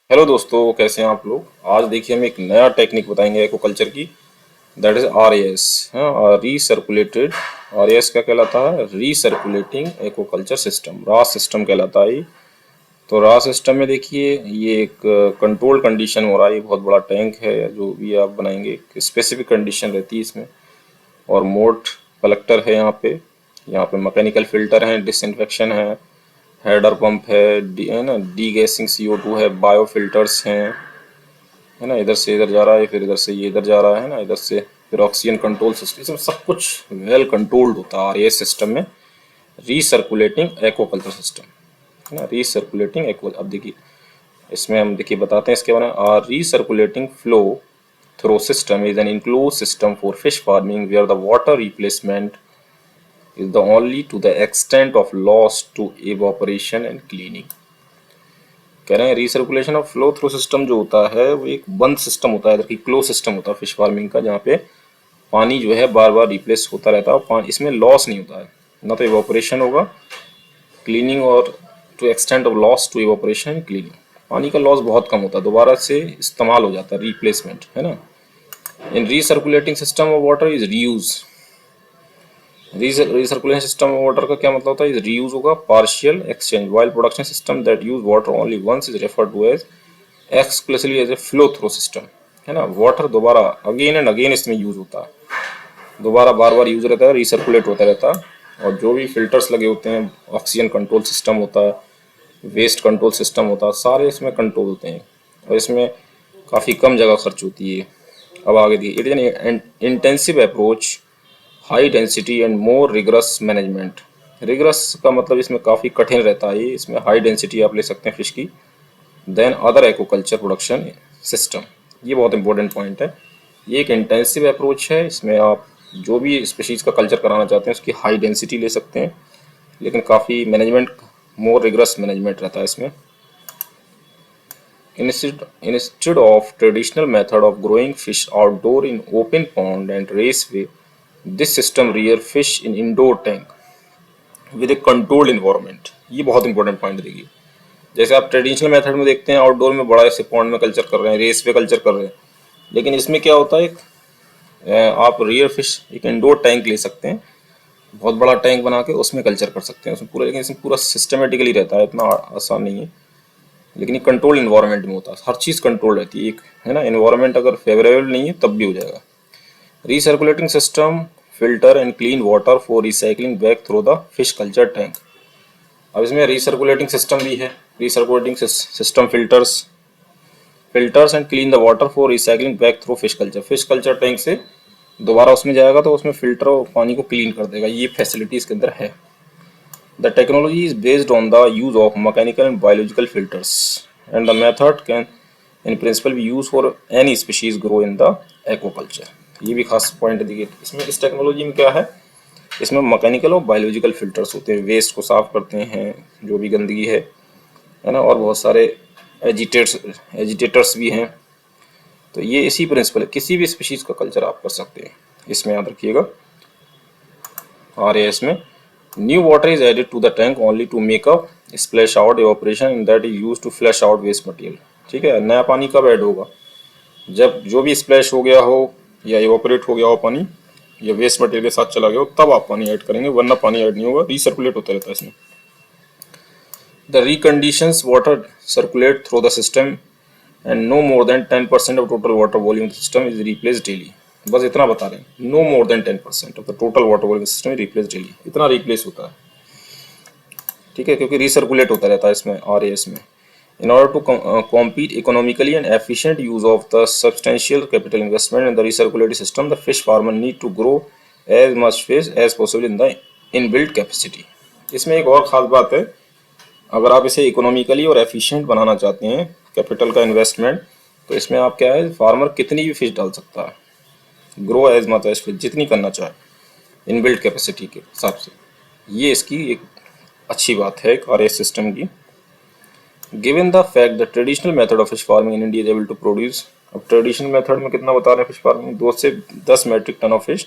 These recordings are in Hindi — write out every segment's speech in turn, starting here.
हेलो दोस्तों, कैसे हैं आप लोग। आज देखिए हम एक नया टेक्निक बताएंगे एक्वाकल्चर की। That is RAS। हाँ, रीसर्कुलेटेड। RAS क्या कहलाता है? रीसर्कुलेटिंग एक्वाकल्चर सिस्टम, रास सिस्टम कहलाता है ये। तो रास सिस्टम में देखिए ये एक कंट्रोल्ड कंडीशन हो रहा है। ये बहुत बड़ा टैंक है, जो भी आप बनाएंगे स्पेसिफिक कंडीशन रहती है इसमें। और मोट कलेक्टर है यहाँ पे मैकेनिकल फिल्टर है, डिसइंफेक्शन हेडर पंप है ना, डी गैसिंग CO2 है, बायो फिल्टर्स हैं, है ना। इधर से इधर जा रहा है, फिर इधर से ये इधर जा रहा है ना, इधर से फिर ऑक्सीजन कंट्रोल सिस्टम। इसमें सब कुछ वेल कंट्रोल्ड होता है और ये सिस्टम में रीसर्कुलेटिंग एक्वाकल्चर सिस्टम, है ना। रीसर्कुलेटिंग एक्वा, अब देखिए इसमें हम देखिए बताते हैं इसके बारे में। Recirculating flow through system is an enclose system for fish farming where the water replacement is the only to the extent of loss to evaporation and cleaning। कह रहे हैं recirculation of flow through system जो होता है वो एक बंद सिस्टम होता है, जबकि क्लोज सिस्टम होता है फिश फार्मिंग का, जहाँ पे पानी जो है बार बार रिप्लेस होता रहता है। पानी इसमें लॉस नहीं होता है, ना तो इवापोरेशन होगा, क्लीनिंग और to extent of loss to evaporation cleaning. पानी का लॉस बहुत कम होता है, दोबारा से इस्तेमाल हो जाता है, रिप्लेसमेंट, है ना। In recirculating system of water is reuse. Recirculation system of water का क्या मतलब होता है? इज रीयूज होगा, partial exchange, while production system that use water only once is referred to as exclusively as a flow through system, है ना। वाटर दोबारा अगेन एंड अगेन इसमें यूज होता है, दोबारा बार बार यूज रहता है, रिसर्कुलेट होता रहता है। और जो भी फिल्टर्स लगे होते हैं, ऑक्सीजन कंट्रोल सिस्टम होता है, वेस्ट कंट्रोल सिस्टम होता है, सारे इसमें कंट्रोल होते हैं। और इसमें काफ़ी कम जगह खर्च होती है। अब आगे देखिए, it is an intensive approach, high density and more rigorous management. Rigorous का मतलब इसमें काफ़ी कठिन रहता है ये, इसमें हाई डेंसिटी आप ले सकते हैं फिश की then other aquaculture production system. ये बहुत इंपॉर्टेंट पॉइंट है। ये एक इंटेंसिव अप्रोच है, इसमें आप जो भी स्पीशीज़ का कल्चर कराना चाहते हैं उसकी हाई डेंसिटी ले सकते हैं, लेकिन काफ़ी मैनेजमेंट, मोर रिगरस मैनेजमेंट रहता है इसमें। Instead of traditional method of growing fish outdoor in open pond and raceway, this system rear fish in indoor tank with a controlled environment। ये बहुत इंपॉर्टेंट पॉइंट देखिए। जैसे आप ट्रेडिशनल मेथड में देखते हैं आउटडोर में बड़ा ऐसे पॉन्ड में कल्चर कर रहे हैं, रेस पे कल्चर कर रहे हैं, लेकिन इसमें क्या होता है, एक आप रियर फिश एक इंडोर टैंक ले सकते हैं, बहुत बड़ा टैंक बना के उसमें कल्चर कर सकते हैं उसमें पूरा, लेकिन इसमें पूरा सिस्टमेटिकली रहता है, इतना आसान नहीं है। लेकिन ये कंट्रोल इन्वायरमेंट में होता है, हर चीज़ कंट्रोल रहती है एक, है ना। इन्वायरमेंट अगर फेवरेबल नहीं है तब भी हो जाएगा। Recirculating system filter and clean water for recycling back through the fish culture tank. अब इसमें रिसर्कुलेटिंग सिस्टम भी है। Recirculating system filters and clean the water for recycling back through fish culture tank से दोबारा उसमें जाएगा तो उसमें फिल्टर और पानी को क्लीन कर देगा। ये फैसिलिटी इसके अंदर है। The technology is based on the use of mechanical and biological filters and the method can in principle B use for any species grow in the aquaculture. ये भी खास पॉइंट देखिए इसमें, इस टेक्नोलॉजी में क्या है, इसमें मैकेनिकल और बायोलॉजिकल फिल्टर्स होते हैं, वेस्ट को साफ करते हैं, जो भी गंदगी है ना। और बहुत सारे एजिटेटर्स भी हैं। तो ये इसी प्रिंसिपल है, किसी भी स्पीशीज़ का कल्चर आप कर सकते हैं। इसमें याद रखिएगा RAS में new water is added to the tank only to make up splash out evaporation and that is use to flash out waste material. ठीक है, नया पानी कब ऐड होगा? जब जो भी स्प्लैश हो गया हो या इवापोरेट हो गया हो पानी या वेस्ट मटेरियल के साथ चला गया हो, तब आप पानी ऐड करेंगे, वरना पानी ऐड नहीं होगा, रीसर्कुलेट होता रहता है इसमें। The reconditions water circulate through the system and no more than 10% of total water volume of the system is replaced daily। बस इतना बता रहे हैं, no more than 10% of the total water volume of the system is replaced daily, इतना रिप्लेस होता है। ठीक है, क्योंकि रिसर्कुलेट होता रहता है इसमें RAS में। In order to compete economically and efficient use of the substantial capital investment in the recirculatory system, the fish farmer need to grow as much fish as possible in the inbuilt capacity। इसमें एक और ख़ास बात है, अगर आप इसे इकोनॉमिकली और एफिशिएंट बनाना चाहते हैं, कैपिटल का इन्वेस्टमेंट, तो इसमें आप क्या है, फार्मर कितनी भी फिश डाल सकता है, grow as much as fish जितनी करना चाहे इनबिल्ट कैपेसिटी के हिसाब से। ये इसकी एक अच्छी बात है RAS सिस्टम की। Given the fact the traditional method of fish farming in India is able to produce, अब ट्रेडिशनल मेथड में कितना बता रहे हैं फिश फार्मिंग, 2 से 10 मेट्रिक टन ऑफ फिश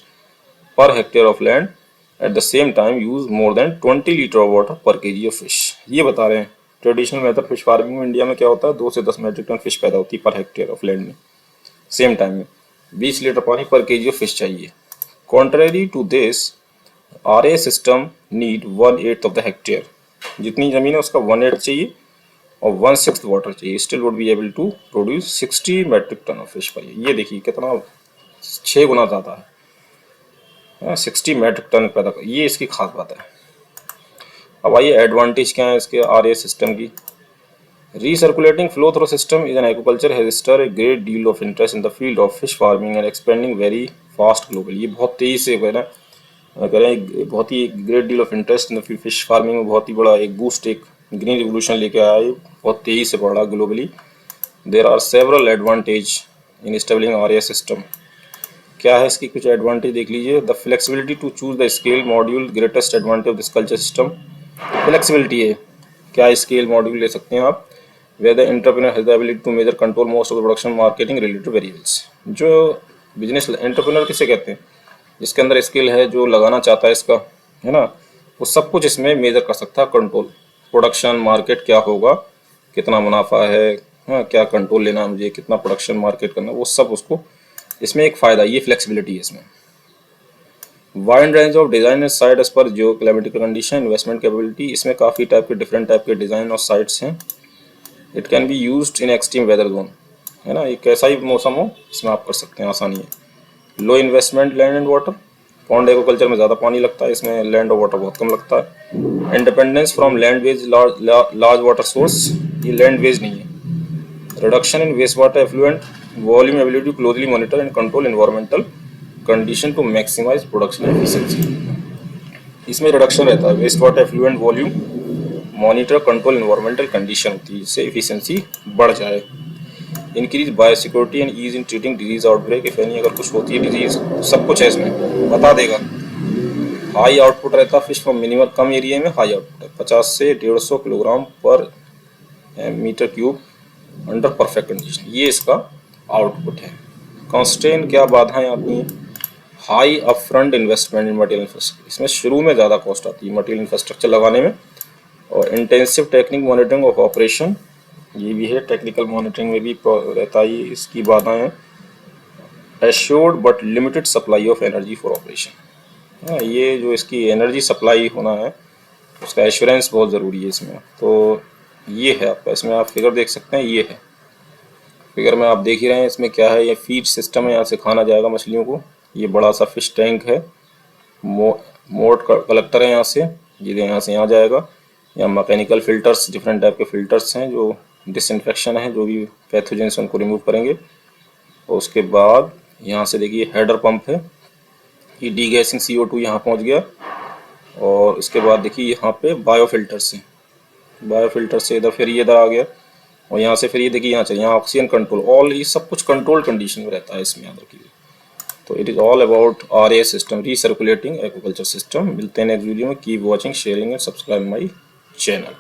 पर hectare of land at the same time use more than 20 litre of water पर केजी ऑफ फिश। ये बता रहे हैं ट्रेडिशनल मेथड फिश फार्मिंग में इंडिया में क्या होता है, 2 से 10 मेट्रिक टन फिश पैदा होती है पर हेक्टेयर ऑफ लैंड में। सेम टाइम में 20 लीटर पानी पर केजी ऑफ फिश चाहिए। Contrary to this, RA system need 1/8 of the hectare. जितनी जमीन है उसका 1/8 चाहिए और 1/6 वाटर चाहिए। Still would be able to produce 60 metric ton of fish per year. ये देखिए कितना 6 गुना ज़्यादा है, 60 मेट्रिक टन पैदा कर, ये इसकी खास बात है। अब आइए एडवांटेज क्या है इसके आरए सिस्टम की। Recirculating flow through system is an aquaculture has stirred a great deal of interest in the field of fish farming and expanding very fast globally। ये बहुत तेजी से कह रहे हैं बहुत ही great deal of interest in the fish farming में बहुत ही बड़ा एक बूस्ट, एक ग्रीन रिवोल्यूशन लेके आया है, बहुत तेजी से बढ़ रहा globally. There are several advantage in establishing RA system. क्या है इसकी कुछ एडवांटेज देख लीजिए। The flexibility to choose the scale module, greatest advantage of this culture system. Flexibility है, क्या स्केल मॉड्यूल ले सकते हैं आप, where the entrepreneur has the ability to measure control most of the production marketing related variables। जो बिजनेस एंटरप्रेन्योर किसे कहते हैं, जिसके अंदर स्किल है, जो लगाना चाहता है इसका, है ना, वो सब कुछ इसमें मेजर कर सकता है। कंट्रोल, प्रोडक्शन, मार्केट क्या होगा, कितना मुनाफा है, हाँ, क्या कंट्रोल लेना मुझे, कितना प्रोडक्शन मार्केट करना, वो सब उसको इसमें एक फ़ायदा, ये फ्लेक्सिबिलिटी है इसमें। Wide range of design site as per geo climatical condition, investment capability. इसमें काफ़ी टाइप के डिफरेंट टाइप के डिज़ाइन और साइट्स हैं। It can be used in extreme weather zone, है ना, ये कैसा ही मौसम हो इसमें आप कर सकते हैं, आसानी है। Low investment land and water, pond agriculture में ज़्यादा पानी लगता है, इसमें लैंड और वाटर बहुत कम लगता है। Independence from land wage large water source, ये लैंड वेज नहीं है। Reduction in waste water effluent volume, ability to closely monitor and control environmental condition to maximize production efficiency. इसमें रिडक्शन रहता है, waste water effluent volume, monitor, control environmental condition होती है, जिससे एफिशिएंसी बढ़ जाए। Increase biosecurity and ease in treating disease outbreak, if any, अगर कुछ होती है डिजीज तो सब कुछ है इसमें बता देगा। हाई आउटपुट रहता है फिश फ्रॉम मिनिमम, कम एरिया में हाई आउटपुट है, 50 से 150 kilogram per metre cube under perfect condition, ये इसका आउटपुट है। कॉन्स्टेंट, क्या बाधाएं आती हैं, high upfront investment in material infrastructure, इसमें शुरू में ज़्यादा कॉस्ट आती है मटेरियल इंफ्रास्ट्रक्चर लगाने में। और intensive technique monitoring of operation, ये भी है, टेक्निकल मॉनिटरिंग में भी रहता है, इसकी बाधाएं हैं। Assured but limited supply of energy for operation, ये जो इसकी एनर्जी सप्लाई होना है उसका एश्योरेंस बहुत ज़रूरी है इसमें। तो ये है आपका, इसमें आप फिगर देख सकते हैं, ये है फिगर में आप देख ही रहे हैं। इसमें क्या है, ये फीड सिस्टम है, यहाँ से खाना जाएगा मछलियों को। ये बड़ा सा फिश टैंक है, मोड कलेक्टर है, यहाँ से ये यहाँ से यहाँ जाएगा। या मैकेनिकल फिल्टर्स, डिफरेंट टाइप के फिल्टर्स हैं जो डिसइंफेक्शन है, जो भी पैथोजेंस उनको रिमूव करेंगे। और उसके बाद यहाँ से देखिए हेडर पंप है, ये डीगैसिंग CO2 यहाँ पहुँच गया। और इसके बाद देखिए यहाँ पे बायो फिल्टर्स हैं, बायो फिल्टर से इधर फिर ये इधर आ गया। और यहाँ से फिर ये देखिए यहाँ चलिए, यहाँ ऑक्सीजन कंट्रोल, ऑल ये सब कुछ कंट्रोल कंडीशन में रहता है इसमें, याद रखिए। तो it is all about RA system, recirculating aquaculture system. मिलते हैं नेक्स्ट वीडियो में। Keep watching, sharing and subscribe my channel.